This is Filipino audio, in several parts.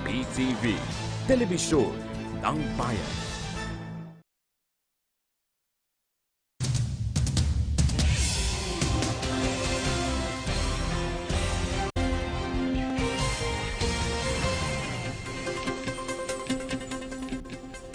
PTV, Telebisyon ng Bayan.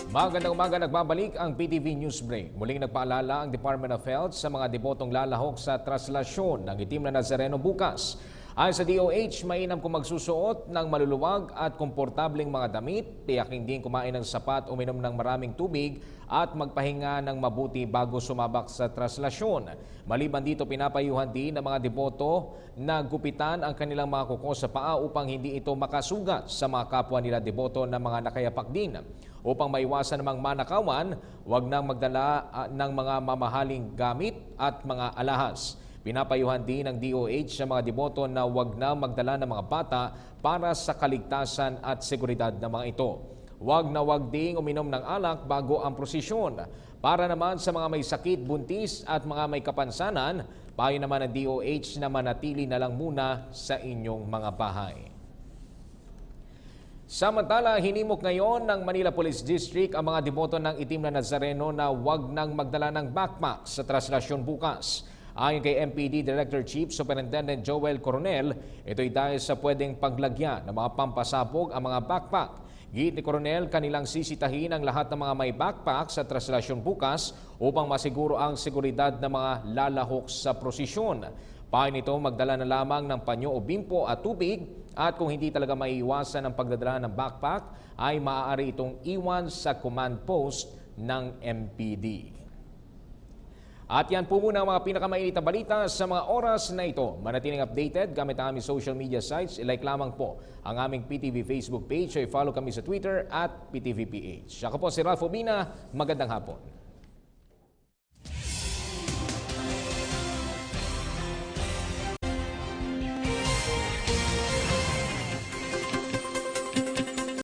Magandang umaga, nagbabalik ang PTV News Break. Muling nagpaalala ang Department of Health sa mga debotong lalahok sa traslasyon ng itim na Nazareno bukas. Ayon sa DOH, mainam kung magsusuot ng maluluwag at komportableng mga damit, tiyak hindi kumain ng sapat, uminom ng maraming tubig at magpahinga ng mabuti bago sumabak sa traslasyon. Maliban dito, pinapayuhan din ng mga deboto na gupitan ang kanilang mga kuko sa paa upang hindi ito makasugat sa mga kapwa nila deboto na mga nakayapak din. Upang maiwasan namang manakawan, huwag nang magdala ng mga mamahaling gamit at mga alahas. Pinapayuhan din ng DOH sa mga deboto na huwag na magdala ng mga bata para sa kaligtasan at seguridad ng mga ito. Huwag na huwag ding uminom ng alak bago ang prosesyon. Para naman sa mga may sakit, buntis at mga may kapansanan, payo naman ng DOH na manatili na lang muna sa inyong mga bahay. Samantala, hinimok ngayon ng Manila Police District ang mga deboto ng itim na Nazareno na huwag nang magdala ng backpack sa traslasyon bukas. Ayon kay MPD Director Chief Superintendent Joel Coronel, ito'y dahil sa pwedeng paglagyan ng mga pampasabog ang mga backpack. Giit ni Coronel, kanilang sisitahin ang lahat ng mga may backpack sa traslasyon bukas upang masiguro ang seguridad ng mga lalahok sa prosesyon. Payo nito, magdala na lamang ng panyo o bimpo at tubig at kung hindi talaga maiiwasan ang pagdadala ng backpack ay maaari itong iwan sa command post ng MPD. At yan po muna ang mga pinakamainit na balita sa mga oras na ito. Manatiling updated gamit ang aming social media sites. I-like lamang po ang aming PTV Facebook page o i-follow kami sa Twitter at PTVPH. Ako po si Ralph Obina. Magandang hapon.